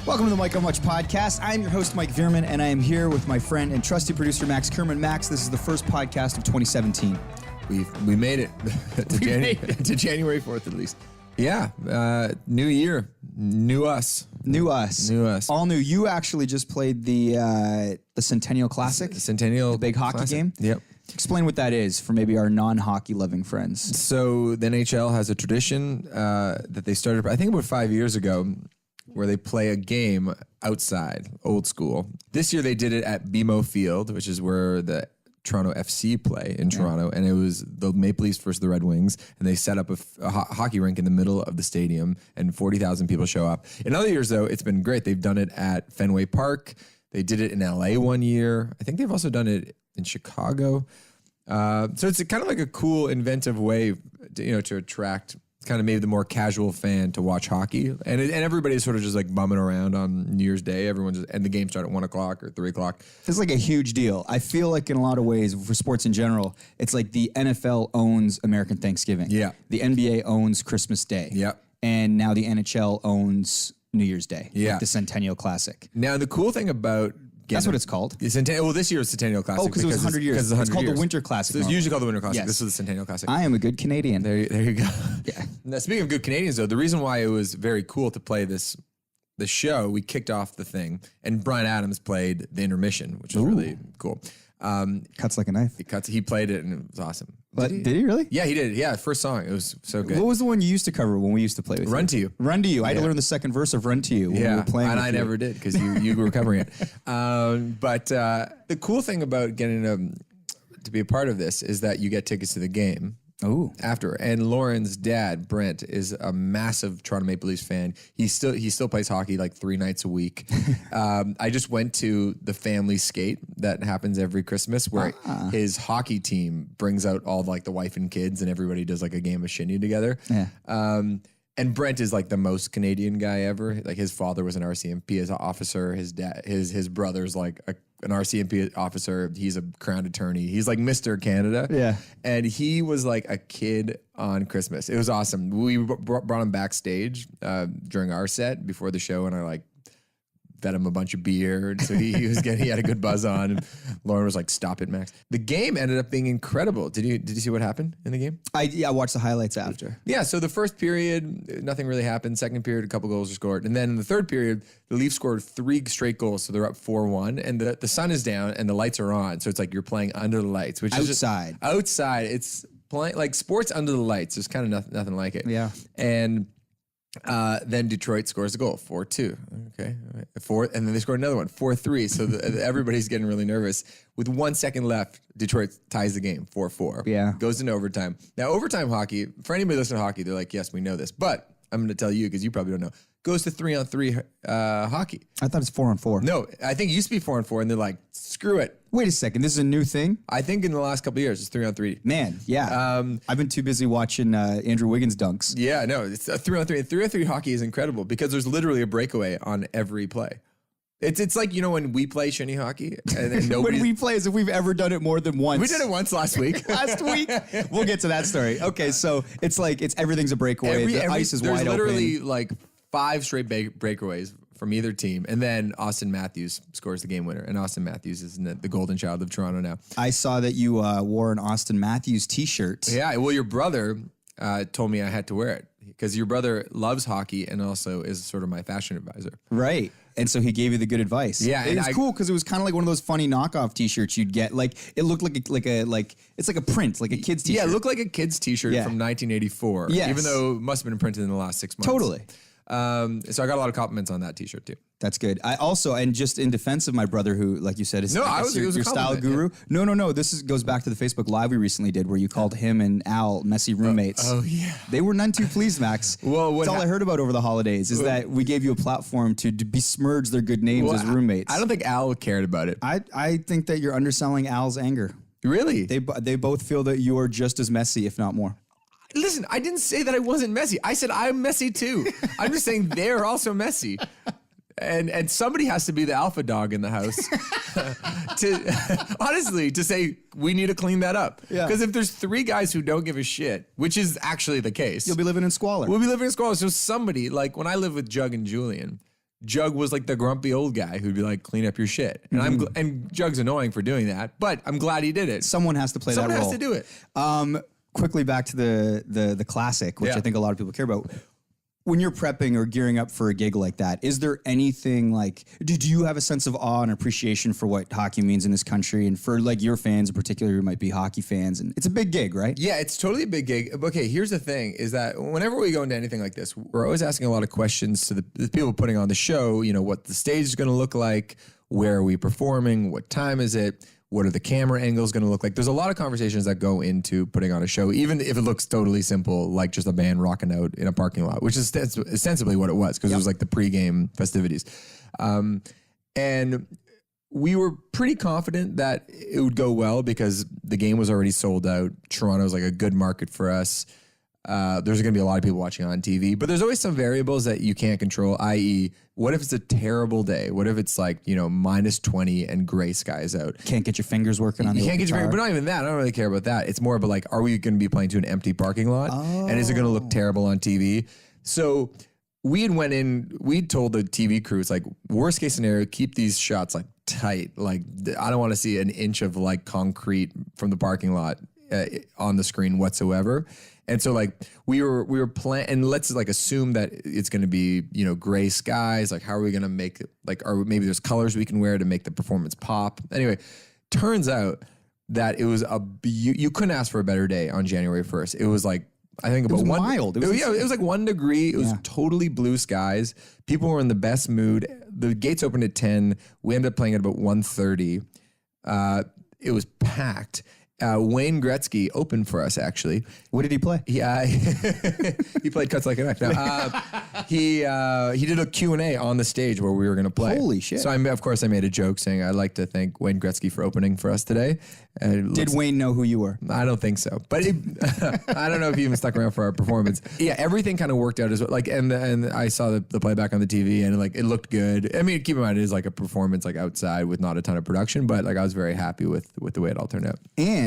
Welcome to the Mike on Much podcast. I'm your host, Mike Veerman, and I am here with my friend and trusty producer, Max Kerman. Max, this is the first podcast of 2017. We made it to January 4th at least. Yeah, new year, new us. New us. All new. You actually just played the Centennial Classic. The Centennial the big hockey Classic. game. Yep. Explain what that is for maybe our non-hockey loving friends. So the NHL has a tradition that they started, I think about 5 years ago, where they play a game outside, old school. This year they did it at BMO Field, which is where the Toronto FC play in Toronto, and it was the Maple Leafs versus the Red Wings, and they set up a hockey rink in the middle of the stadium, and 40,000 people show up. In other years, though, it's been great. They've done it at Fenway Park. They did it in LA one year. I think they've also done it in Chicago. So it's kind of like a cool, inventive way, to attract kind of maybe the more casual fan to watch hockey, and everybody's sort of just like bumming around on New Year's Day. And the game started at 1 o'clock or 3 o'clock. It's like a huge deal. I feel like in a lot of ways for sports in general, it's like the NFL owns American Thanksgiving. Yeah. The NBA owns Christmas Day. Yeah. And now the NHL owns New Year's Day. Yeah. Like the Centennial Classic. Now the cool thing about That's what it's called. Well, this year is Centennial Classic. Oh, because it was 100 years. It's called years. the Winter Classic. So it's usually called the Winter Classic. Yes. This is the Centennial Classic. I am a good Canadian. There you go. Yeah. Now, speaking of good Canadians, though, the reason why it was very cool to play the show, we kicked off the thing, and Bryan Adams played the intermission, which was really cool. Cuts like a knife. He played it, and it was awesome. But did he really? Yeah, he did. Yeah, first song. It was so good. What was the one you used to cover when we used to play with you? Run to You. Run to You. I had to learn the second verse of Run to You when we were playing. And with I you. never did because you were covering it. But the cool thing about getting to be a part of this is that you get tickets to the game. Oh. After. And Lauren's dad, Brent, is a massive Toronto Maple Leafs fan. He still plays hockey like 3 nights a week. I just went to the family skate that happens every Christmas where his hockey team brings out all like the wife and kids, and everybody does like a game of shinny together. Yeah. And Brent is like the most Canadian guy ever. Like his father was an RCMP as an officer. His dad, his brother's like an RCMP officer. He's a crown attorney. He's like Mr. Canada. Yeah. And he was like a kid on Christmas. It was awesome. We brought him backstage during our set before the show, and I like fed him a bunch of beer. And so he had a good buzz on. And Lauren was like, "Stop it, Max." The game ended up being incredible. Did you see what happened in the game? I watched the highlights after. Yeah, so the first period, nothing really happened. Second period, a couple goals were scored. And then in the third period, the Leafs scored 3 straight goals, so they're up 4-1. And the sun is down and the lights are on. So it's like you're playing under the lights, which is outside. Outside. It's playing like sports under the lights. There's kind of nothing like it. Yeah. And then Detroit scores a goal, 4-2. Okay, 4, and then they scored another one, 4-3. So everybody's getting really nervous. With 1 second left, Detroit ties the game, 4-4. Yeah, goes into overtime. Now, overtime hockey. For anybody listening to hockey, they're like, "Yes, we know this," but I'm going to tell you because you probably don't know. Goes to 3-on-3 hockey. I thought it's 4-on-4. No, I think it used to be 4-on-4, and they're like, "Screw it." Wait a second, this is a new thing? I think in the last couple of years, it's 3-on-3. Man, yeah. I've been too busy watching Andrew Wiggins dunks. Yeah, no, it's a 3-on-3. And 3-on-3 hockey is incredible because there's literally a breakaway on every play. It's like, when we play shinny hockey and nobody. When we play, as if we've ever done it more than once. We did it once last week. Last week? We'll get to that story. Okay, so it's like everything's a breakaway. The ice is wide open. There's literally like 5 straight breakaways from either team, and then Austin Matthews scores the game winner, and Austin Matthews is the golden child of Toronto now. I saw that you wore an Austin Matthews t-shirt. Yeah, well, your brother told me I had to wear it because your brother loves hockey and also is sort of my fashion advisor. Right. And so he gave you the good advice. Yeah, it was cool because it was kind of like one of those funny knockoff T-shirts you'd get. Like it looked like it's like a print, like a kid's T-shirt. Yeah, it looked like a kid's T-shirt from 1984. Yes. Even though it must have been printed in the last 6 months. Totally. So I got a lot of compliments on that T-shirt too. That's good. I also, and just in defense of my brother, who, like you said, is your style guru. Yeah. No. This goes back to the Facebook Live we recently did, where you called him and Al messy roommates. Oh yeah. They were none too pleased, Max. Well, that's all I heard about over the holidays is that we gave you a platform to besmirch their good names as roommates. I don't think Al cared about it. I think that you're underselling Al's anger. Really? They both feel that you are just as messy, if not more. Listen, I didn't say that I wasn't messy. I said I'm messy too. I'm just saying they're also messy. And somebody has to be the alpha dog in the house to say we need to clean that up. Because if there's 3 guys who don't give a shit, which is actually the case, you'll be living in squalor. We'll be living in squalor. So somebody, like when I lived with Jug and Julian, Jug was like the grumpy old guy who'd be like, clean up your shit. And and Jug's annoying for doing that, but I'm glad he did it. Someone has to play that role. Someone has to do it. Quickly back to the classic, which I think a lot of people care about. When you're prepping or gearing up for a gig like that, is there anything like, do you have a sense of awe and appreciation for what hockey means in this country and for like your fans in particular who might be hockey fans? And it's a big gig, right? Yeah, it's totally a big gig. Okay, here's the thing is that whenever we go into anything like this, we're always asking a lot of questions to the people putting on the show, you know, what the stage is going to look like, where are we performing, what time is it, what are the camera angles going to look like? There's a lot of conversations that go into putting on a show, even if it looks totally simple, like just a band rocking out in a parking lot, which is ostensibly what it was, because it was like the pregame festivities. And we were pretty confident that it would go well because the game was already sold out. Toronto's like a good market for us. There's going to be a lot of people watching on TV, but there's always some variables that you can't control, i.e., what if it's a terrible day? What if it's like, you know, -20 and gray skies out? Can't get your fingers working on the You can't get your guitar. fingers, but not even that. I don't really care about that. It's more about like, are we going to be playing to an empty parking lot? And is it going to look terrible on TV? So we had went in, we told the TV crew, it's like, worst case scenario, keep these shots like tight. Like, I don't want to see an inch of like concrete from the parking lot on the screen whatsoever. And so like we were planning, and let's like assume that it's going to be, you know, gray skies. Like, how are we going to make it, like, maybe there's colors we can wear to make the performance pop. Anyway, turns out that it was you couldn't ask for a better day on January 1st. It was like, I think about wild. It was like 1 degree. It was totally blue skies. People were in the best mood. The gates opened at 10. We ended up playing at about 1:30. It was packed. Wayne Gretzky opened for us, actually. What did he play? Yeah, he played Cuts Like a Knife. No, he did a Q&A on the stage where we were going to play. Holy shit. So, of course, I made a joke saying, I'd like to thank Wayne Gretzky for opening for us today. Did Wayne know who you were? I don't think so. But I don't know if he even stuck around for our performance. Yeah, everything kind of worked out as well. Like, and I saw the playback on the TV, and like it looked good. I mean, keep in mind, it is like a performance like outside with not a ton of production, but like I was very happy with the way it all turned out. And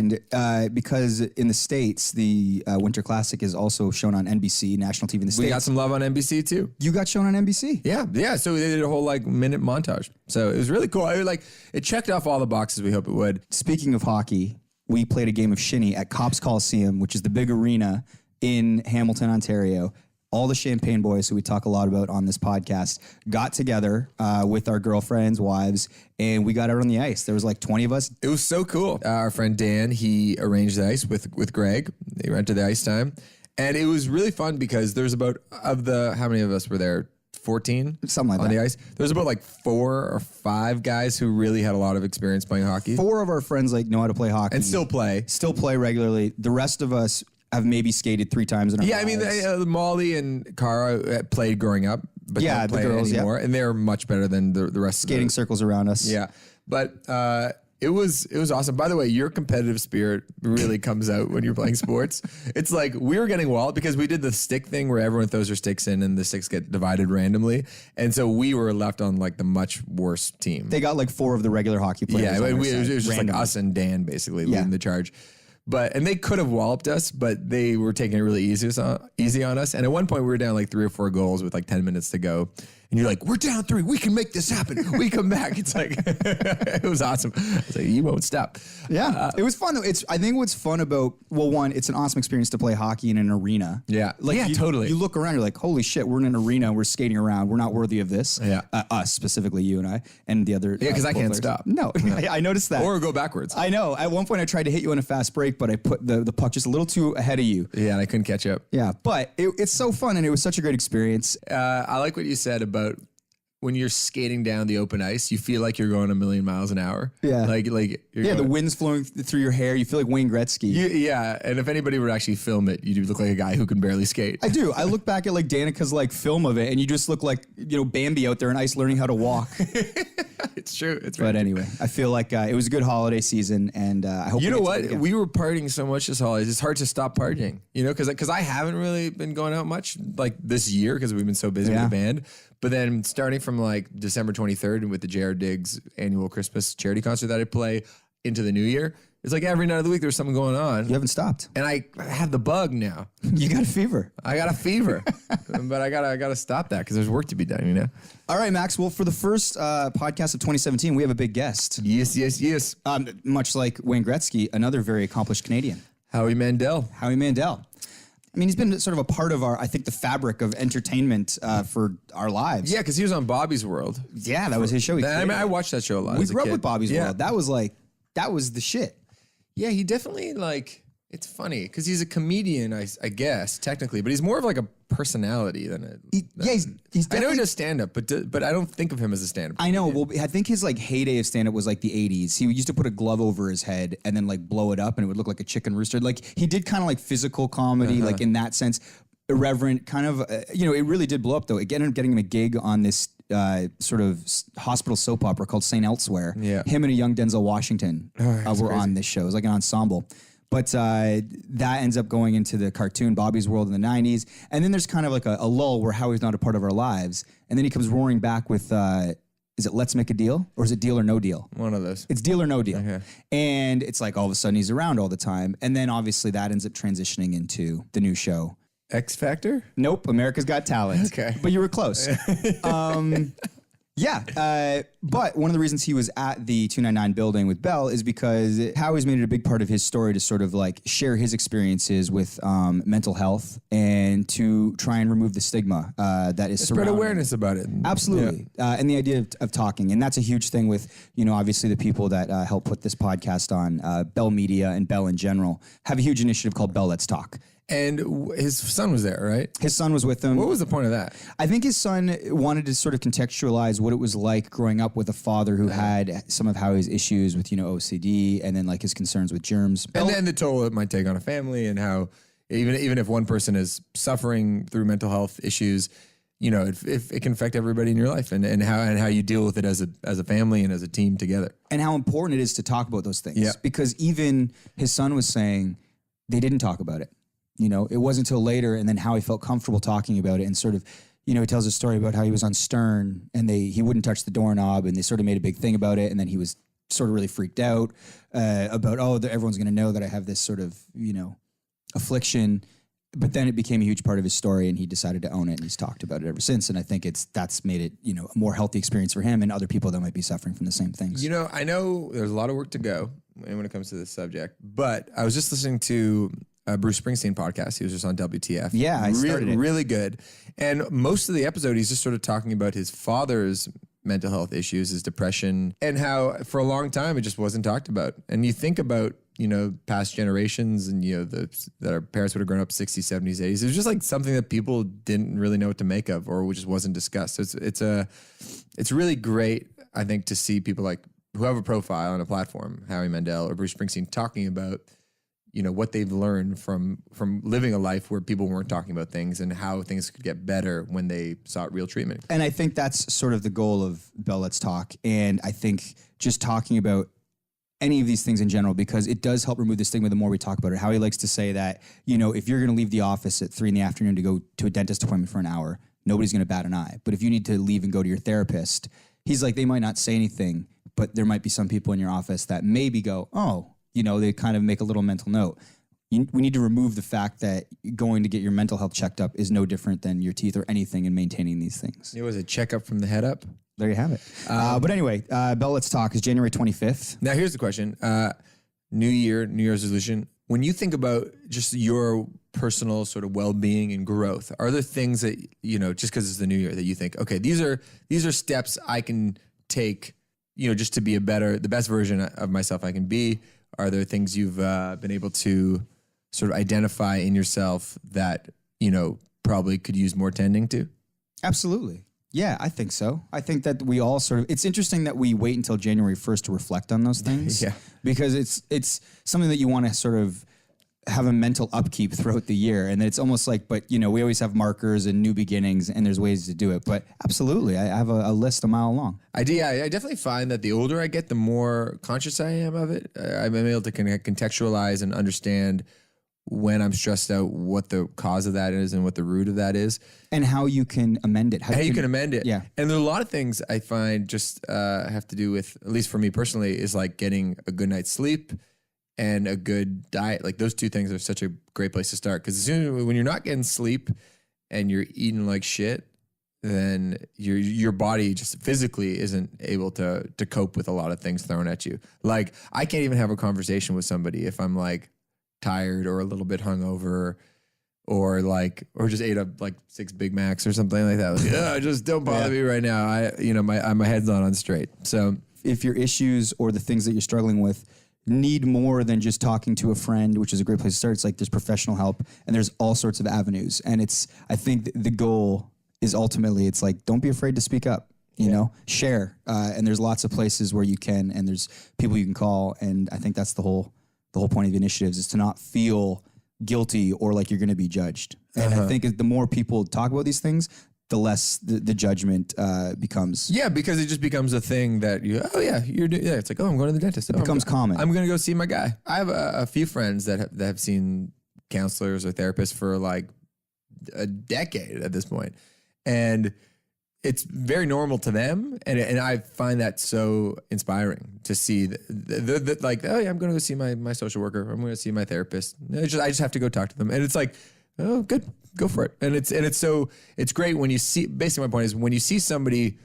because in the States, the Winter Classic is also shown on NBC, national TV in the States. We got some love on NBC too. You got shown on NBC? Yeah. So they did a whole like minute montage. So it was really cool. It checked off all the boxes we hope it would. Speaking of hockey, we played a game of shinny at Cops Coliseum, which is the big arena in Hamilton, Ontario. All the Champagne boys, who we talk a lot about on this podcast, got together with our girlfriends, wives, and we got out on the ice. There was like 20 of us. It was so cool. Our friend Dan, he arranged the ice with Greg. They rented the ice time. And it was really fun because there's about, how many of us were there? 14? Something like on that. the ice. There's about like 4 or 5 guys who really had a lot of experience playing hockey. 4 of our friends like know how to play hockey. And still play regularly. The rest of us have maybe skated 3 times in our lives. I mean, Molly and Cara played growing up, but don't play the girls anymore. And they're much better than the rest skating of circles around us. Yeah. But it was awesome. By the way, your competitive spirit really comes out when you're playing sports. It's like we were getting wild because we did the stick thing where everyone throws their sticks in and the sticks get divided randomly. And so we were left on like the much worse team. They got like 4 of the regular hockey players. Yeah, it was just randomly. like us and Dan basically leading the charge. And they could have walloped us, but they were taking it really easy on us. And at one point we were down like 3 or 4 goals with like 10 minutes to go. And you're like, we're down 3. We can make this happen. We come back. It's like, it was awesome. It's like, you won't stop. Yeah. It was fun though. I think what's fun about, well, one, it's an awesome experience to play hockey in an arena. Yeah. Totally. You look around, you're like, holy shit, we're in an arena. We're skating around. We're not worthy of this. Yeah. Us, specifically you and I, and the other. Yeah, because I can't players. stop. No, I noticed that. Or go backwards. I know. At one point I tried to hit you on a fast break, but I put the puck just a little too ahead of you. Yeah, and I couldn't catch up. Yeah, but it's so fun and it was such a great experience. I like what you said about when you're skating down the open ice, you feel like you're going a million miles an hour. Yeah. Like the wind's flowing through your hair. You feel like Wayne Gretzky. Yeah. And if anybody were to actually film it, you do look like a guy who can barely skate. I do. I look back at like Danica's like film of it and you just look like, Bambi out there on ice learning how to walk. It's true. But anyway, I feel like it was a good holiday season and I hope you know what? We were partying so much this holidays. It's hard to stop partying, because I haven't really been going out much like this year because we've been so busy with the band. But then starting from like December 23rd with the Jared Diggs annual Christmas charity concert that I play, into the new year, it's like every night of the week there's something going on. You haven't stopped. And I have the bug now. You got a fever. I got a fever, but I gotta stop that because there's work to be done, you know? All right, Max. Well, for the first podcast of 2017, we have a big guest. Yes. Much like Wayne Gretzky, another very accomplished Canadian. Howie Mandel. Howie Mandel. I mean, he's been sort of a part of I think the fabric of entertainment for our lives. Yeah, because he was on Bobby's World. Yeah, that was his show. I watched that show a lot. We as a grew up kid. with Bobby's World. That was the shit. Yeah, he definitely it's funny because he's a comedian, I guess, technically, but he's more of like a personality than a. He's I know he does stand up, but I don't think of him as a stand up. I know. Well, I think his heyday of stand up was like the 80s. He used to put a glove over his head and then blow it up and it would look like a chicken rooster. Like he did kind of physical comedy, like in that sense, irreverent kind of, it really did blow up though. It ended up getting him a gig on this sort of hospital soap opera called St. Elsewhere. Yeah. Him and a young Denzel Washington were on this show. It was like an ensemble. But that ends up going into the cartoon Bobby's World in the 90s. And then there's kind of like a lull where Howie's not a part of our lives. And then he comes roaring back with, is it Let's Make a Deal? Or is it Deal or No Deal? One of those. It's Deal or No Deal. Okay. And it's like all of a sudden he's around all the time. And then obviously that ends up transitioning into the new show. X Factor? Nope, America's Got Talent. Okay. But you were close. But one of the reasons he was at the 299 building with Bell is because Howie's made it a big part of his story to sort of share his experiences with mental health and to try and remove the stigma that is Spread awareness about it. Absolutely. Yeah. And the idea of talking. And that's a huge thing with, obviously the people that help put this podcast on, Bell Media and Bell in general, have a huge initiative called Bell Let's Talk. And his son was there, right? His son was with him. What was the point of that? I think his son wanted to sort of contextualize what it was like growing up with a father who had some of Howie's issues with, OCD and then his concerns with germs. And then the toll it might take on a family and how even if one person is suffering through mental health issues, if it can affect everybody in your life and how you deal with it as a family and as a team together. And how important it is to talk about those things. Yeah. Because even his son was saying they didn't talk about it. It wasn't until later, and then how he felt comfortable talking about it, and sort of, he tells a story about how he was on Stern, and he wouldn't touch the doorknob, and they sort of made a big thing about it, and then he was sort of really freaked out about, everyone's going to know that I have this sort of, affliction, but then it became a huge part of his story, and he decided to own it, and he's talked about it ever since, and I think that's made it, a more healthy experience for him and other people that might be suffering from the same things. I know there's a lot of work to go when it comes to this subject, but I was just listening to Bruce Springsteen podcast. He was just on WTF. Yeah, I started it. Really good. And most of the episode, he's just sort of talking about his father's mental health issues, his depression, and how for a long time it just wasn't talked about. And you think about, past generations and, that our parents would have grown up 60s, 70s, 80s. It was just something that people didn't really know what to make of or just wasn't discussed. So it's really great, I think, to see people who have a profile on a platform, Howie Mandel or Bruce Springsteen, talking about what they've learned from living a life where people weren't talking about things and how things could get better when they sought real treatment. And I think that's sort of the goal of Bell Let's Talk. And I think just talking about any of these things in general, because it does help remove the stigma the more we talk about it. Howie likes to say that, if you're going to leave the office at 3 p.m. to go to a dentist appointment for an hour, nobody's going to bat an eye. But if you need to leave and go to your therapist, he's like, they might not say anything, but there might be some people in your office that maybe go, oh, they kind of make a little mental note. We need to remove the fact that going to get your mental health checked up is no different than your teeth or anything in maintaining these things. It was a checkup from the head up. There you have it. But anyway, Bell Let's Talk is January 25th. Now, here's the question. New Year's resolution. When you think about just your personal sort of well-being and growth, are there things that, just because it's the new year that you think, okay, these are steps I can take, just to be the best version of myself I can be? Are there things you've been able to sort of identify in yourself that, probably could use more tending to? Absolutely. Yeah, I think so. I think that we all it's interesting that we wait until January 1st to reflect on those things. Yeah. Because it's something that you want to sort of have a mental upkeep throughout the year. And it's almost but we always have markers and new beginnings and there's ways to do it. But absolutely, I have a list a mile long. I do. Yeah, I definitely find that the older I get, the more conscious I am of it. I'm able to contextualize and understand when I'm stressed out, what the cause of that is and what the root of that is. And how you can amend it. How you can amend it. Yeah. And there are a lot of things I find just have to do with, at least for me personally, is like getting a good night's sleep and a good diet. Like those two things are such a great place to start. Because as soon as when you're not getting sleep and you're eating like shit, then your body just physically isn't able to cope with a lot of things thrown at you. Like I can't even have a conversation with somebody if I'm like tired or a little bit hungover or just ate up like 6 Big Macs or something like that. Like, just don't bother me right now. My head's not on straight. So if your issues or the things that you're struggling with need more than just talking to a friend, which is a great place to start, it's like there's professional help and there's all sorts of avenues. And I think the goal is ultimately, it's like, don't be afraid to speak up, you know, share. And there's lots of places where you can, and there's people you can call. And I think that's the whole point of the initiatives, is to not feel guilty or like you're going to be judged. And I think the more people talk about these things, the less the judgment becomes. Yeah, because it just becomes a thing that it's like, I'm going to the dentist. It becomes common. I'm going to go see my guy. I have a few friends that have seen counselors or therapists for like a decade at this point. And it's very normal to them, and I find that so inspiring to see like, oh yeah, I'm going to go see my social worker. I'm going to see my therapist. I just have to go talk to them, and it's like, oh, good, go for it. And it's great when you see. Basically, my point is when you see somebody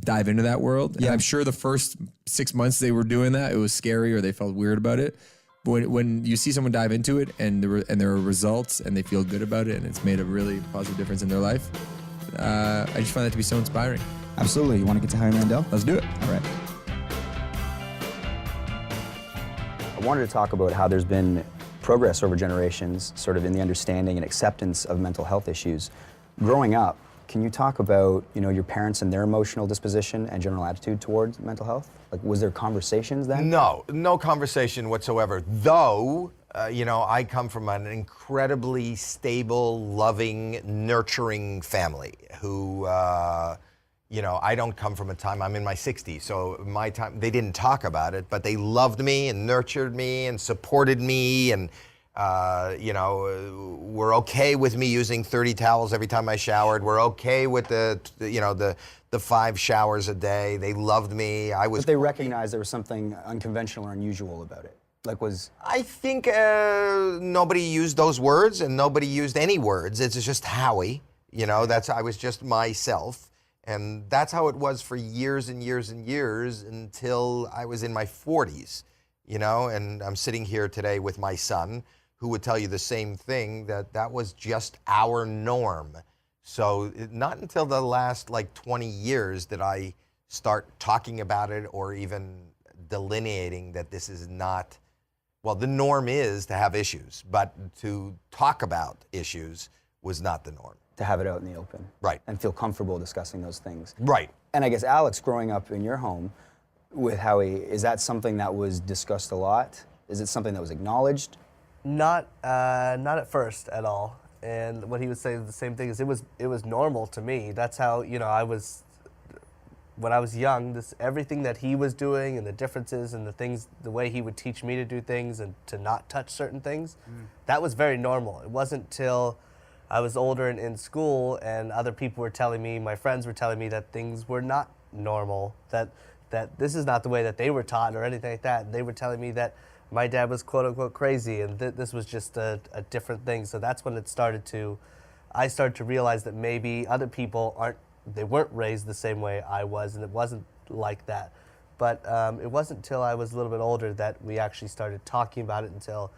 dive into that world. Yeah, and I'm sure the first 6 months they were doing that, it was scary or they felt weird about it. But when you see someone dive into it and there are results and they feel good about it and it's made a really positive difference in their life. I just find that to be so inspiring. Absolutely. You want to get to Howie Mandel? Let's do it. All right. I wanted to talk about how there's been progress over generations, sort of in the understanding and acceptance of mental health issues. Growing up, can you talk about, your parents and their emotional disposition and general attitude towards mental health? Like, was there conversations then? No conversation whatsoever. Though, I come from an incredibly stable, loving, nurturing family who, I don't come from a time, I'm in my 60s, so my time, they didn't talk about it, but they loved me and nurtured me and supported me and, were okay with me using 30 towels every time I showered. We're okay with the 5 showers a day. They loved me. But they recognized there was something unconventional or unusual about it. I think nobody used those words and nobody used any words. It's just Howie. I was just myself. And that's how it was for years and years and years until I was in my 40s, and I'm sitting here today with my son who would tell you the same thing, that was just our norm. So not until the last 20 years did I start talking about it or even delineating that this is not, well, the norm is to have issues, but to talk about issues was not the norm. To have it out in the open. Right. And feel comfortable discussing those things. Right. And I guess, Alex, growing up in your home with Howie, is that something that was discussed a lot? Is it something that was acknowledged? Not at first at all. And what he would say is the same thing, is it was normal to me. That's how, I was, when I was young, everything that he was doing and the differences and the way he would teach me to do things and to not touch certain things, that was very normal. It wasn't till I was older and in school and other people were telling me, my friends were telling me that things were not normal, that this is not the way that they were taught or anything like that. They were telling me that my dad was quote unquote crazy and this was just a different thing. So that's when I started to realize that maybe other people weren't raised the same way I was, and it wasn't like that. But it wasn't until I was a little bit older that we actually started talking about it until,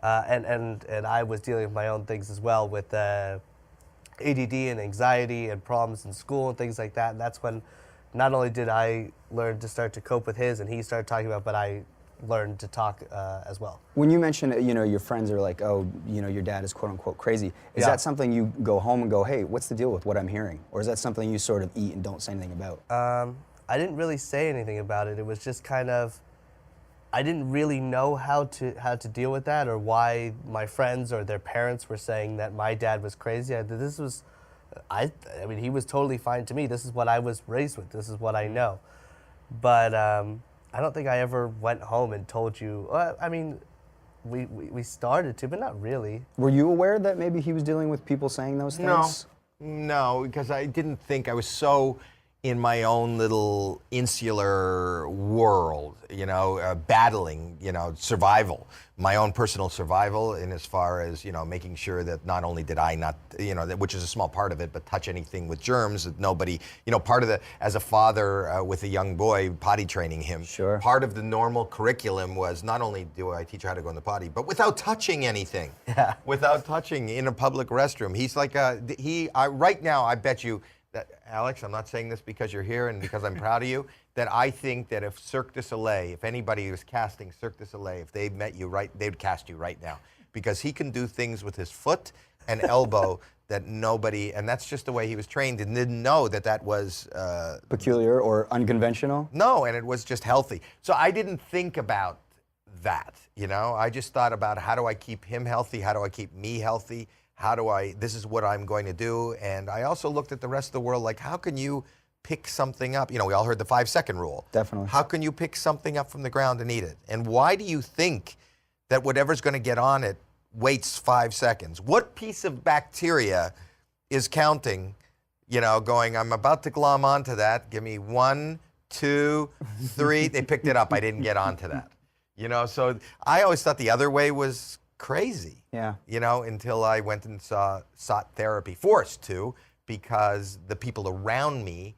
and I was dealing with my own things as well with ADD and anxiety and problems in school and things like that. And that's when not only did I learn to start to cope with his and he started talking about, but I learned to talk as well. When you mention, your friends are like, oh, your dad is quote unquote crazy. Is that something you go home and go, hey, what's the deal with what I'm hearing? Or is that something you sort of eat and don't say anything about? I didn't really say anything about it. It was just kind of, I didn't really know how to deal with that or why my friends or their parents were saying that my dad was crazy. I mean, he was totally fine to me. This is what I was raised with. This is what I know. But I don't think I ever went home and told you. I mean, we started to, but not really. Were you aware that maybe he was dealing with people saying those things? No, because I didn't think, I was so in my own little insular world, battling, survival, my own personal survival, in as far as, making sure that not only did I not, which is a small part of it, but touch anything with germs, that nobody, part of as a father with a young boy, potty training him. Sure. Part of the normal curriculum was not only do I teach how to go in the potty, but without touching anything. Yeah. Without touching in a public restroom. He's like, right now, I bet you, that, Alex, I'm not saying this because you're here and because I'm proud of you, that I think that if Cirque du Soleil, if anybody was casting Cirque du Soleil, if they met you right, they'd cast you right now. Because he can do things with his foot and elbow that nobody, and that's just the way he was trained, and didn't know that that was... peculiar or unconventional? No, and it was just healthy. So I didn't think about that, I just thought about, how do I keep him healthy? How do I keep me healthy? This is what I'm going to do. And I also looked at the rest of the world, like, how can you pick something up? We all heard the 5-second rule. Definitely. How can you pick something up from the ground and eat it? And why do you think that whatever's going to get on it waits 5 seconds? What piece of bacteria is counting, going, I'm about to glom onto that. Give me 1, 2, 3. They picked it up. I didn't get onto that. So I always thought the other way was crazy. Yeah. Until I went and sought therapy, forced to, because the people around me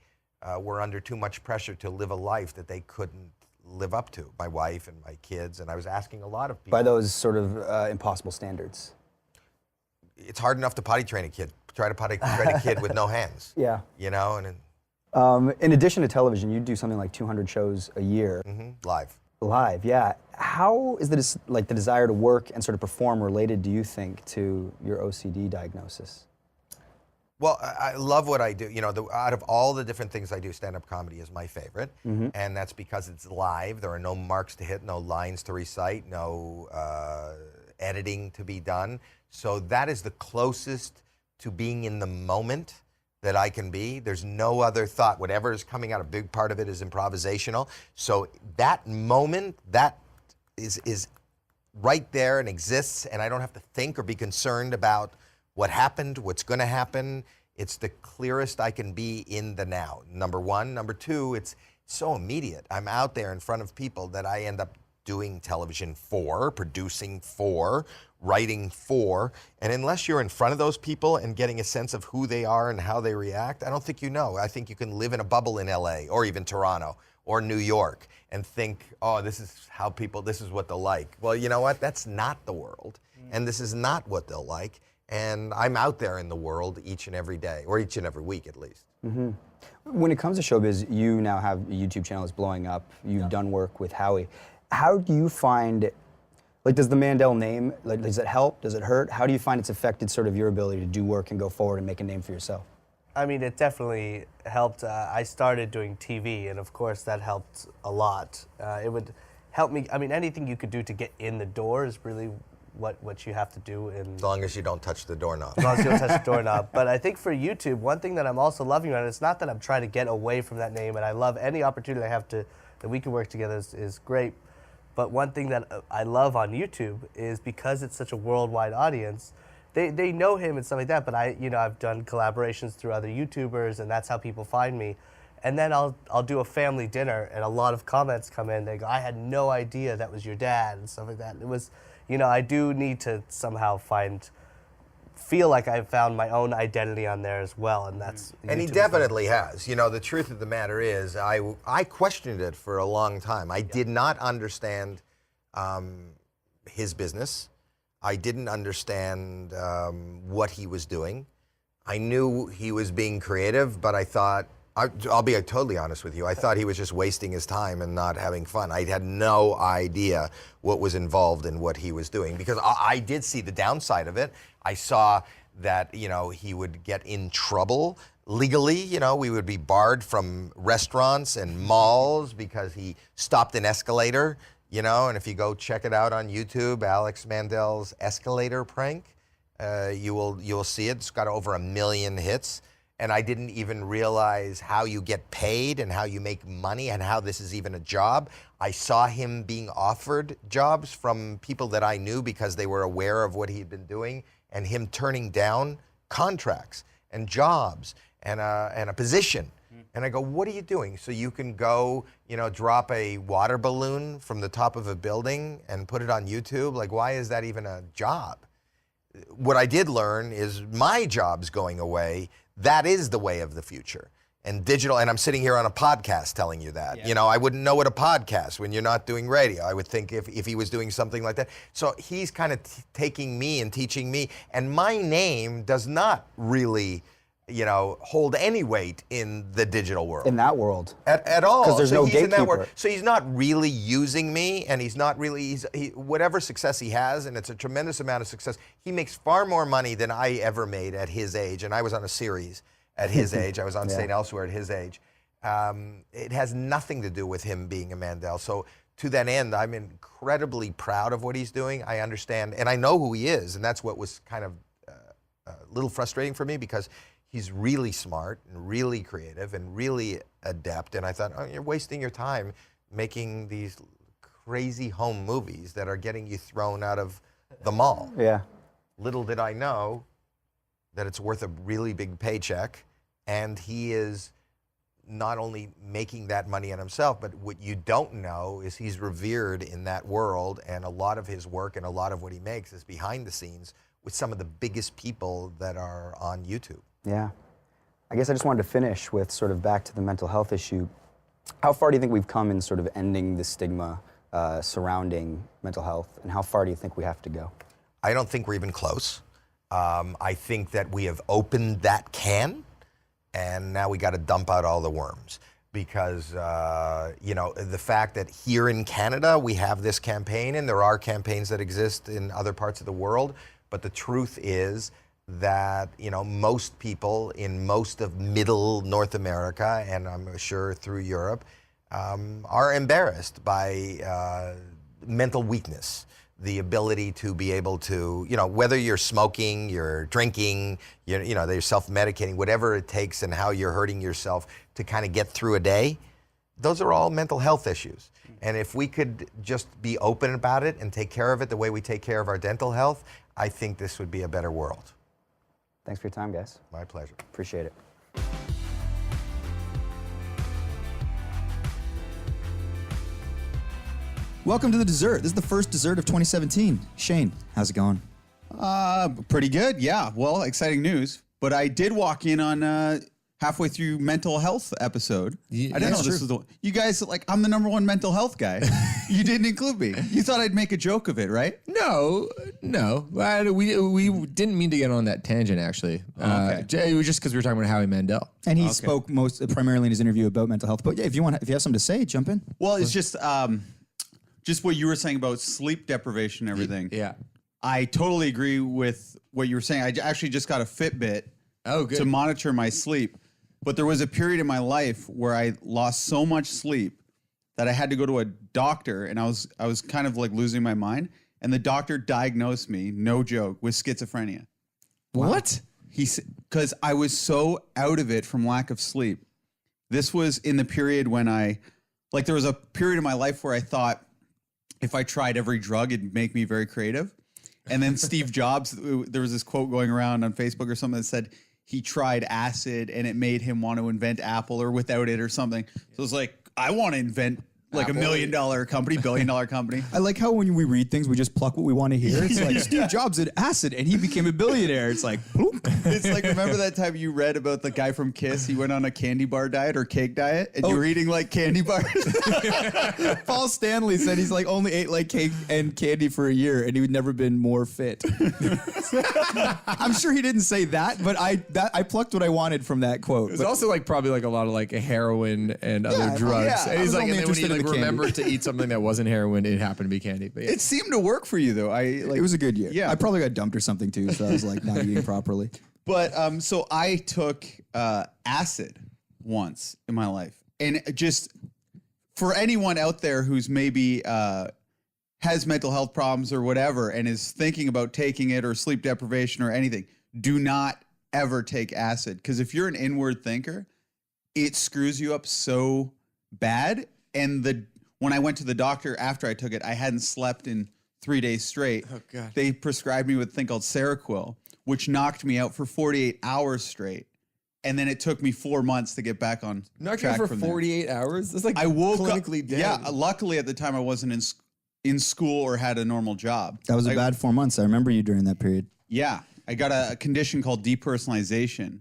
were under too much pressure to live a life that they couldn't live up to. My wife and my kids, and I was asking a lot of people. By those sort of impossible standards. It's hard enough to potty train a kid. Try to potty train a kid with no hands. Yeah. In addition to television, you do something like 200 shows a year. live. Live, yeah. How is the desire to work and sort of perform related, do you think, to your OCD diagnosis? Well, I love what I do. Out of all the different things I do, stand-up comedy is my favorite, and that's because it's live. There are no marks to hit, no lines to recite, no editing to be done. So that is the closest to being in the moment that I can be. There's no other thought. Whatever is coming out, a big part of it is improvisational. So that moment, that is right there and exists, and I don't have to think or be concerned about what happened, what's going to happen. It's the clearest I can be in the now, number one. Number two, it's so immediate. I'm out there in front of people that I end up doing television for, producing for, writing for, and unless you're in front of those people and getting a sense of who they are and how they react, I don't think you know. I think you can live in a bubble in LA or even Toronto or New York and think, oh, this is how people, this is what they'll like. Well, you know what? That's not the world, and this is not what they'll like, and I'm out there in the world each and every day, or each and every week at least. Mm-hmm. When it comes to showbiz, you now have a YouTube channel that's blowing up. You've done work with Howie. How do you find, does the Mandel name, does it help? Does it hurt? How do you find it's affected sort of your ability to do work and go forward and make a name for yourself? I mean, it definitely helped. I started doing TV, and of course that helped a lot. It would help me, anything you could do to get in the door is really what you have to do. As long as you don't touch the doorknob. As long as you don't touch the doorknob. But I think for YouTube, one thing that I'm also loving about it, it's not that I'm trying to get away from that name, and I love any opportunity I have that we can work together is great. But one thing that I love on YouTube is because it's such a worldwide audience, they know him and stuff like that, but I've done collaborations through other YouTubers, and that's how people find me. And then I'll do a family dinner, and a lot of comments come in. They go, I had no idea that was your dad, and stuff like that. It was, I do need to somehow feel like I've found my own identity on there as well, and that's... And he definitely has. The truth of the matter is, I questioned it for a long time. I did not understand his business. I didn't understand what he was doing. I knew he was being creative, but I thought, I'll be totally honest with you, I thought he was just wasting his time and not having fun. I had no idea what was involved in what he was doing, because I did see the downside of it. I saw that, he would get in trouble legally. We would be barred from restaurants and malls because he stopped an escalator, and if you go check it out on YouTube, Alex Mandel's escalator prank, you'll see it. It's got over 1 million hits. and I didn't even realize how you get paid and how you make money and how this is even a job. I saw him being offered jobs from people that I knew because they were aware of what he'd been doing, and him turning down contracts and jobs and a position. And I go, what are you doing? So you can go, drop a water balloon from the top of a building and put it on YouTube? Like, why is that even a job? What I did learn is my job's going away. That is the way of the future. And digital, and I'm sitting here on a podcast telling you that. Yeah. I wouldn't know what a podcast when you're not doing radio. I would think if he was doing something like that. So he's kind of taking me and teaching me. And my name does not really, hold any weight in the digital world. In that world. At all. Because there's no he's in that gatekeeper. world. So he's not really using me, and he's not really, whatever success he has, and it's a tremendous amount of success, he makes far more money than I ever made at his age. And I was on a series at his age. I was on St. Elsewhere at his age. It has nothing to do with him being a Mandel. So to that end, I'm incredibly proud of what he's doing. I understand, and I know who he is, and that's what was kind of a little frustrating for me, because he's really smart and really creative and really adept. And I thought, oh, you're wasting your time making these crazy home movies that are getting you thrown out of the mall. Yeah. Little did I know that it's worth a really big paycheck, and he is not only making that money on himself, but what you don't know is he's revered in that world, and a lot of his work and a lot of what he makes is behind the scenes with some of the biggest people that are on YouTube. Yeah. I guess I just wanted to finish with sort of back to the mental health issue. How far do you think we've come in sort of ending the stigma surrounding mental health, and how far do you think we have to go? I don't think we're even close. I think that we have opened that can, and now we got to dump out all the worms. Because, the fact that here in Canada we have this campaign, and there are campaigns that exist in other parts of the world, but the truth is that, most people in most of middle North America, and I'm sure through Europe, are embarrassed by mental weakness. The ability to be able to, whether you're smoking, you're drinking, you're self-medicating, whatever it takes, and how you're hurting yourself to kind of get through a day, those are all mental health issues. And if we could just be open about it and take care of it the way we take care of our dental health, I think this would be a better world. Thanks for your time, guys. My pleasure. Appreciate it. Welcome to the dessert. This is the first dessert of 2017. Shane, how's it going? Pretty good, yeah. Well, exciting news. But I did walk in on halfway through mental health episode. I didn't know this was the one. You guys, I'm the number one mental health guy. You didn't include me. You thought I'd make a joke of it, right? No. We didn't mean to get on that tangent, actually. Okay. It was just because we were talking about Howie Mandel. And he spoke primarily in his interview about mental health. But yeah, if you have something to say, jump in. Well, it's just what you were saying about sleep deprivation and everything. Yeah. I totally agree with what you were saying. I actually just got a Fitbit to monitor my sleep. But there was a period in my life where I lost so much sleep that I had to go to a doctor, and I was kind of like losing my mind. And the doctor diagnosed me, no joke, with schizophrenia. What? Because I was so out of it from lack of sleep. This was in the period when there was a period in my life where I thought if I tried every drug, it'd make me very creative. And then Steve Jobs, there was this quote going around on Facebook or something that said he tried acid and it made him want to invent Apple or without it or something. So it was like, I want to invent like Apple. $1 million company, $1 billion company. I like how when we read things, we just pluck what we want to hear. It's like Steve Jobs did acid and he became a billionaire. It's like, boom. It's like, remember that time you read about the guy from Kiss? He went on a candy bar diet or cake diet and you were eating like candy bars. Paul Stanley said he's like only ate like cake and candy for a year and he would never been more fit. I'm sure he didn't say that, but I plucked what I wanted from that quote. It's also probably a lot of heroin and other drugs. Yeah, and he's and then when he candy. remembered to eat something that wasn't heroin, it happened to be candy. But yeah. It seemed to work for you though. It was a good year. Yeah. I probably got dumped or something too, so I was like not eating properly. But so I took acid once in my life, and just for anyone out there who's maybe has mental health problems or whatever, and is thinking about taking it or sleep deprivation or anything, do not ever take acid, because if you're an inward thinker, it screws you up so bad. And when I went to the doctor after I took it, I hadn't slept in 3 days straight. Oh, God. They prescribed me with a thing called Seroquel, which knocked me out for 48 hours straight. And then it took me 4 months to get back on Knocked track out for from there. 48 hours? That's like I woke up. clinically dead. Yeah, luckily at the time I wasn't in school or had a normal job. That was a bad 4 months. I remember you during that period. Yeah, I got a condition called depersonalization,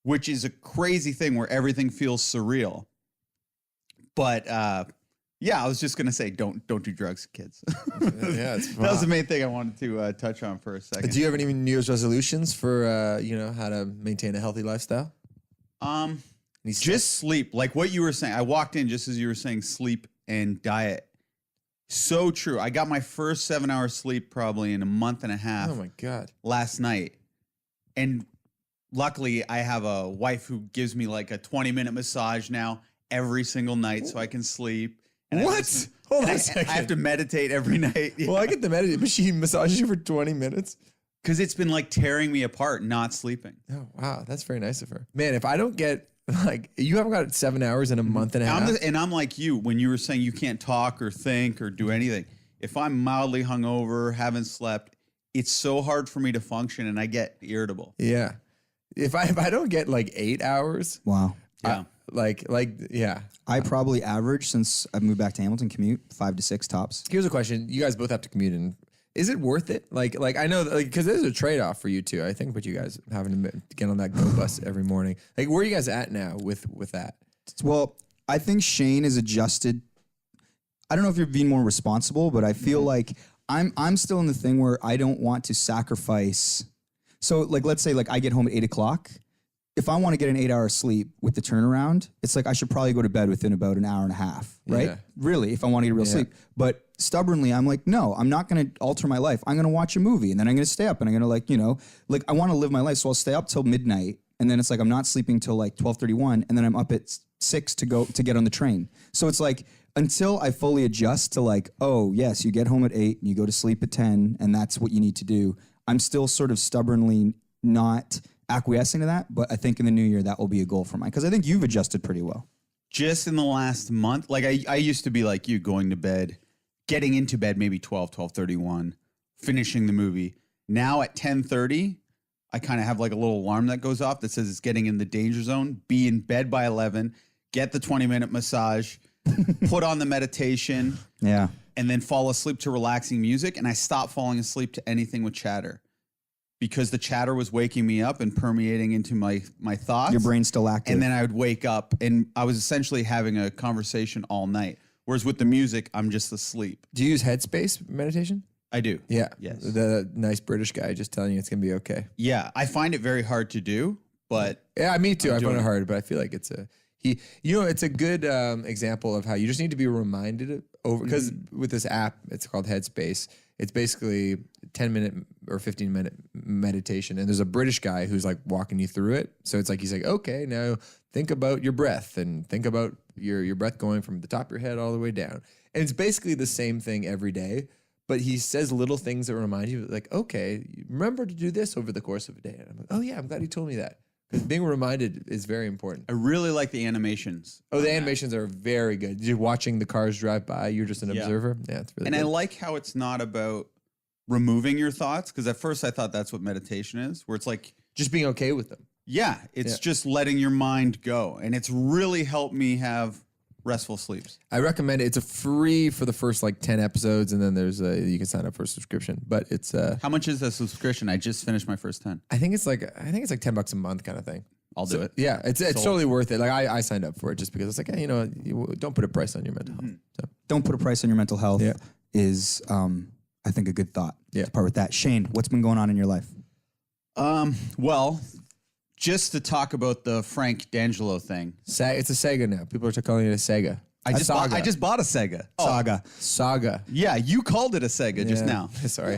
which is a crazy thing where everything feels surreal. But yeah, I was just gonna say, don't do drugs, kids. Yeah, it's That was the main thing I wanted to touch on for a second. Do you have any New Year's resolutions for how to maintain a healthy lifestyle? Just sleep, like what you were saying. I walked in just as you were saying sleep and diet. So true. I got my first 7 hours sleep probably in a month and a half. Oh my God. Last night. And luckily I have a wife who gives me like a 20-minute massage now every single night so I can sleep. And What? Hold on a second. I have to meditate every night. Well, I get the meditate, but she massages you for 20 minutes. Because it's been like tearing me apart, not sleeping. Oh, wow. That's very nice of her. Man, if I don't get, like, you haven't got 7 hours in a month and a half. I'm like you when you were saying you can't talk or think or do anything. If I'm mildly hungover, haven't slept, it's so hard for me to function and I get irritable. Yeah. If I don't get like 8 hours, Wow. Yeah. yeah. I probably average, since I moved back to Hamilton, commute 5 to 6 tops. Here's a question. You guys both have to commute in. Is it worth it? Like I know, because there's a trade-off for you two. I think, but you guys having to get on that go bus every morning. Like, where are you guys at now with that? Well, I think Shane is adjusted. I don't know if you're being more responsible, but I feel like I'm still in the thing where I don't want to sacrifice. So like, let's say like I get home at 8 o'clock. If I want to get an 8 hour sleep with the turnaround, it's like I should probably go to bed within about an hour and a half, right? Yeah. Really, if I want to get real sleep. But stubbornly, I'm like, no, I'm not going to alter my life. I'm going to watch a movie and then I'm going to stay up and I'm going to like I want to live my life. So I'll stay up till midnight. And then it's like I'm not sleeping till like 12:31, and then I'm up at 6 to get on the train. So it's like until I fully adjust to like, oh yes, you get home at 8 and you go to sleep at 10, and that's what you need to do. I'm still sort of stubbornly not acquiescing to that, but I think in the new year that will be a goal for mine, because I think you've adjusted pretty well. Just in the last month, like I used to be like you, going to bed, getting into bed maybe 12:31, finishing the movie. Now at 10:30, I kind of have like a little alarm that goes off that says it's getting in the danger zone. Be in bed by 11, get the 20-minute massage, put on the meditation, and then fall asleep to relaxing music. And I stopped falling asleep to anything with chatter, because the chatter was waking me up and permeating into my thoughts. Your brain's still active. And then I would wake up and I was essentially having a conversation all night. Whereas with the music, I'm just asleep. Do you use Headspace meditation? I do. Yeah. Yes. The nice British guy just telling you it's going to be okay. Yeah. I find it very hard to do, but Yeah, me too. I find doing it it. hard, but I feel like it's it's a good example of how you just need to be reminded over, because with this app, it's called Headspace. It's basically 10-minute or 15-minute meditation, and there's a British guy who's like walking you through it. So it's like he's like, okay, now think about your breath and think about your breath going from the top of your head all the way down. And it's basically the same thing every day, but he says little things that remind you, like, okay, remember to do this over the course of a day. And I'm like, oh yeah, I'm glad he told me that. Because being reminded is very important. I really like the animations. Oh, the animations are very good. You're watching the cars drive by. You're just an observer. Yeah, it's really And good. I like how it's not about removing your thoughts, because at first I thought that's what meditation is, where it's like, just being okay with them. yeah, it's just letting your mind go. And it's really helped me have restful sleeps. I recommend it. It's a free for the first like 10 episodes, and then there's you can sign up for a subscription. But it's How much is the subscription? I just finished my first 10. I think it's like $10 a month kind of thing. I'll do it. Yeah, it's totally worth it. Like I signed up for it just because it's like, hey, you don't put a price on your mental health. So. Don't put a price on your mental health Yeah. is, I think, a good thought. Yeah. To part with that. Shane, what's been going on in your life? Well, just to talk about the Frank D'Angelo thing. It's a Sega now. People are calling it a Sega. I just bought a Sega. Saga. Yeah, you called it a Sega just Yeah. now. Sorry.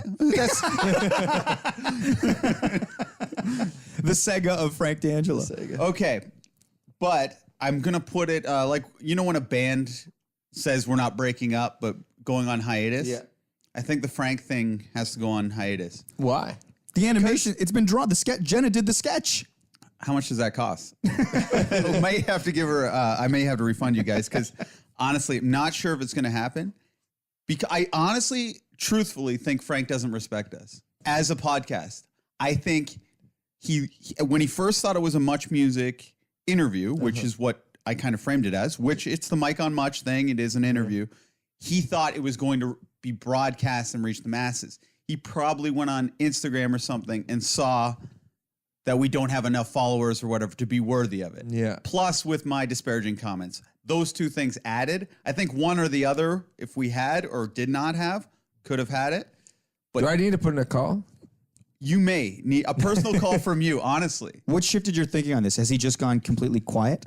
The Sega of Frank D'Angelo. Okay, but I'm gonna put it like, when a band says we're not breaking up but going on hiatus. Yeah. I think the Frank thing has to go on hiatus. Why? The animation, it's been drawn. The sketch, Jenna did the sketch. How much does that cost? I may have to give her. I may have to refund you guys because honestly, I'm not sure if it's going to happen. Because I honestly, truthfully, think Frank doesn't respect us as a podcast. I think he when he first thought it was a Much Music interview, which is what I kind of framed it as, which it's the Mike on Much thing. It is an interview. He thought it was going to be broadcast and reach the masses. He probably went on Instagram or something and saw that we don't have enough followers or whatever to be worthy of it. Yeah. Plus with my disparaging comments. Those two things added. I think one or the other, if we had or did not have, could have had it. Do I need to put in a call? You may need a personal call from you, honestly. What shifted your thinking on this? Has he just gone completely quiet?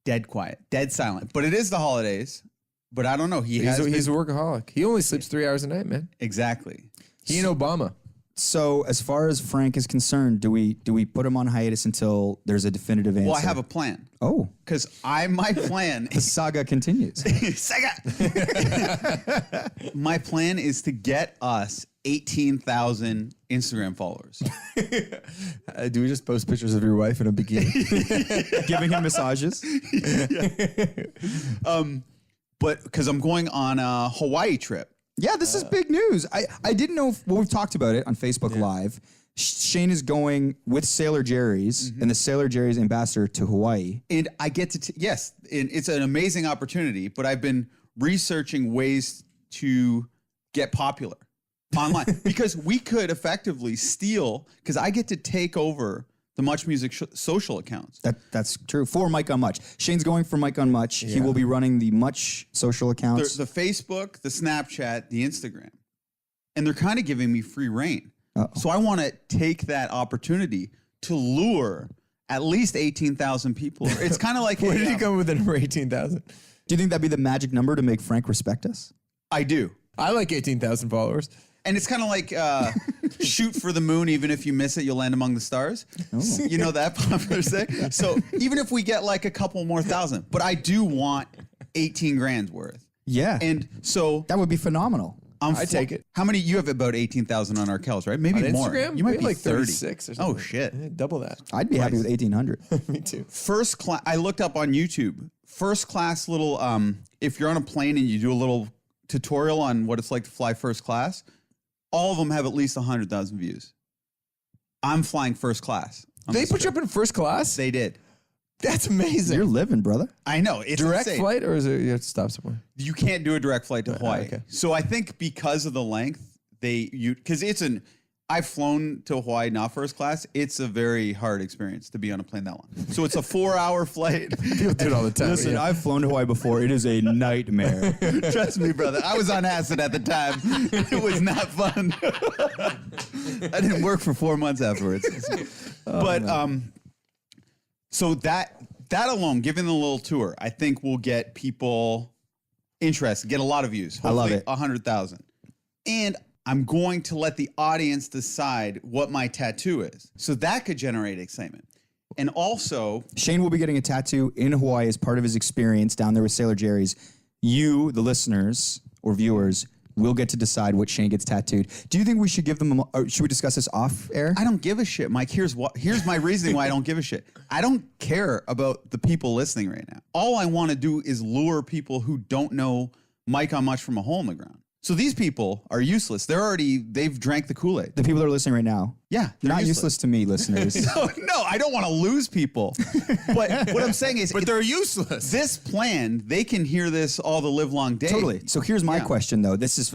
Dead quiet, dead silent. But it is the holidays. But I don't know. He's He's a workaholic. He only sleeps 3 hours a night, man. exactly. He and Obama. So as far as Frank is concerned, do we put him on hiatus until there's a definitive answer? Well, I have a plan. Oh, Because my plan the saga continues. Sega. My plan is to get us 18,000 Instagram followers. Do we just post pictures of your wife in a bikini? Giving him massages. But because I'm going on a Hawaii trip. Yeah, this is big news. I didn't know well, we've talked about it on Facebook Live. Shane is going with Sailor Jerry's and the Sailor Jerry's ambassador to Hawaii. And I get to, yes, and it's an amazing opportunity, but I've been researching ways to get popular online because we could effectively steal, because I get to take over the Much Music social accounts. That's true. For Mike on Much. Shane's going for Mike on Much. He will be running the Much social accounts. The Facebook, the Snapchat, the Instagram. And they're kind of giving me free reign. So I want to take that opportunity to lure at least 18,000 people. It's kind of like Where did you come with the number 18,000? Do you think that'd be the magic number to make Frank respect us? I do. I like 18,000 followers. And it's kind of like shoot for the moon. Even if you miss it, you'll land among the stars. Oh. You know that popular saying? So even if we get like a couple more thousand, but I do want 18 grand's worth. Yeah. And so that would be phenomenal. I take it. How many? You have about 18,000 on our Kells, right? Maybe On more. Instagram? You might We have be like 30. 36 or something. Oh, shit. Yeah, double that. I'd be happy with 1,800. Me too. First class. I looked up on YouTube. First class little. If you're on a plane and you do a little tutorial on what it's like to fly first class, all of them have at least 100,000 views. I'm flying first class. They put you up in first class? They did. That's amazing. You're living, brother. I know. It's direct insane. flight, or is it you have to stop somewhere? You can't do a direct flight to Hawaii. okay. So I think because of the length, because I've flown to Hawaii not first class. It's a very hard experience to be on a plane that long. So it's a 4-hour flight. People do it all the time. Listen, I've flown to Hawaii before. It is a nightmare. Trust me, brother. I was on acid at the time. It was not fun. I didn't work for 4 months afterwards. So that alone, given the little tour, I think will get people interested, get a lot of views. I love it. 100,000. And I'm going to let the audience decide what my tattoo is. So that could generate excitement. And also, Shane will be getting a tattoo in Hawaii as part of his experience down there with Sailor Jerry's. You, the listeners or viewers, will get to decide what Shane gets tattooed. Do you think we should give them or should we discuss this off air? I don't give a shit, Mike. Here's my reasoning why I don't give a shit. I don't care about the people listening right now. All I want to do is lure people who don't know Mike on Much from a hole in the ground. So these people are useless. They've drank the Kool-Aid. The people that are listening right now. Yeah, they're Not useless to me, listeners. No, I don't want to lose people. But what I'm saying is, But they're useless. this plan, they can hear this all the live long day. Totally. So here's my question, though. This is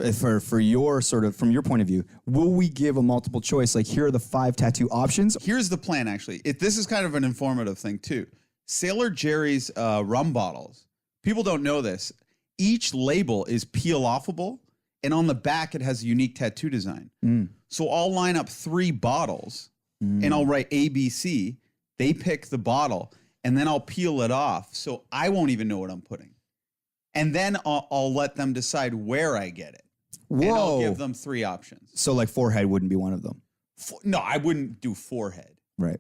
for your sort of, from your point of view. Will we give a multiple choice? Like, here are the 5 tattoo options. Here's the plan, actually. This is kind of an informative thing, too. Sailor Jerry's rum bottles. People don't know this. Each label is peel-offable, and on the back, it has a unique tattoo design. So I'll line up 3 bottles, and I'll write ABC. They pick the bottle, and then I'll peel it off, so I won't even know what I'm putting. And then I'll let them decide where I get it. Whoa. And I'll give them 3 options. So, like, forehead wouldn't be one of them. No, I wouldn't do forehead. Right.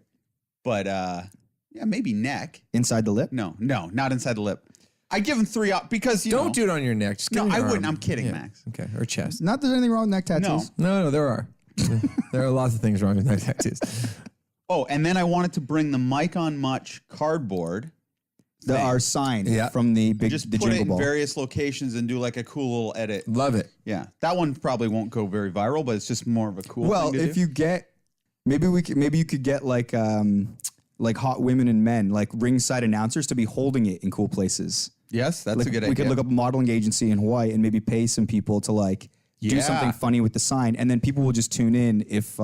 But, yeah, maybe neck. Inside the lip? No, not inside the lip. I give them 3 because, Don't do it on your neck. Just give No, them I your wouldn't. arm. I'm kidding, Yeah. Max. Okay, or chest. Not that there's anything wrong with neck tattoos. No. No, there are. There are lots of things wrong with my tattoos. Oh, and then I wanted to bring the Mike on Much cardboard. Our sign Yeah. from the Just the put it jingle in ball. various locations and do like a cool little edit. Love it. Yeah, that one probably won't go very viral, but it's just more of a cool. Well, thing to if do. you get, maybe you could get like hot women and men, like ringside announcers, to be holding it in cool places. Yes, that's Like a good idea. we could look up a modeling agency in Hawaii and maybe pay some people to like do Yeah. something funny with the sign, and then people will just tune in if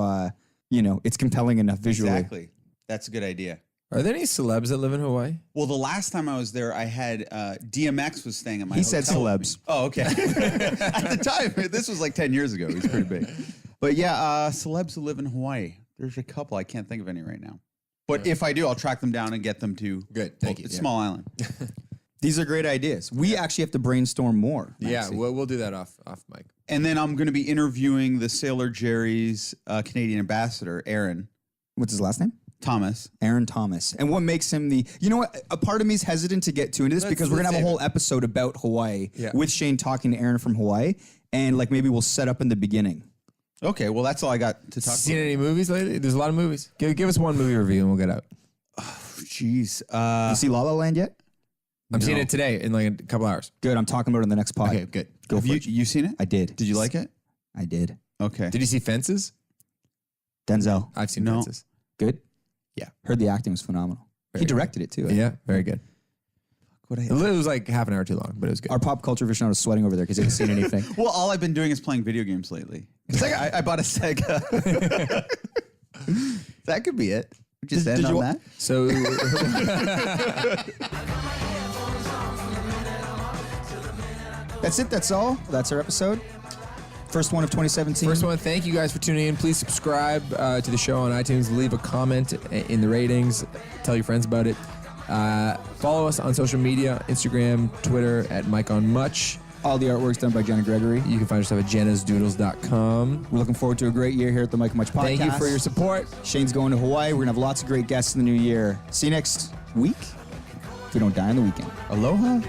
it's compelling enough visually. Exactly, that's a good idea. Are there any celebs that live in Hawaii? Well, the last time I was there, I had DMX was staying at my He hotel. said with me. celebs. Oh, okay. At the time, this was like 10 years ago. He's pretty big. But yeah, celebs who live in Hawaii. There's a couple. I can't think of any right now. But if I do, I'll track them down and get them to. Good, thank you. It's Yeah. Small Island. These are great ideas. We actually have to brainstorm more. Yeah, Maxie. we'll do that off mic. And then I'm going to be interviewing the Sailor Jerry's Canadian ambassador, Aaron What's his last name? Thomas. Aaron Thomas. And what makes him you know what? A part of me is hesitant to get too into this because we're going to have a whole episode about Hawaii with Shane talking to Aaron from Hawaii. And like maybe we'll set up in the beginning. Okay, well, that's all I got to talk Seen about. any movies lately? There's a lot of movies. Give us one movie review and we'll get out. Jeez. You see La La Land yet? I'm seeing it today in like a couple hours. Good. I'm talking about it in the next pod. Okay, good. Go Have for it. you seen it? I did. Did you like it? I did. Okay. Did you see Fences? Denzel. I've seen No. Fences. Good? Yeah. Heard the acting was phenomenal. He directed it too. Yeah, very good. What It was like half an hour too long, but it was good. Our pop culture aficionado is sweating over there because he hasn't seen anything. Well, all I've been doing is playing video games lately. 'Cause I bought a Sega. That could be it. Just end on that. So That's it. That's all. That's our episode. First one of 2017. first one, thank you guys for tuning in. Please subscribe to the show on iTunes. Leave a comment in the ratings. Tell your friends about it. Follow us on social media, Instagram, Twitter at Mike on Much. All the artwork's done by Jenna Gregory. You can find yourself at jennasdoodles.com. We're looking forward to a great year here at the Mike and Much podcast. Thank you for your support. Shane's going to Hawaii. We're going to have lots of great guests in the new year. See you next week. If we don't die on the weekend. Aloha.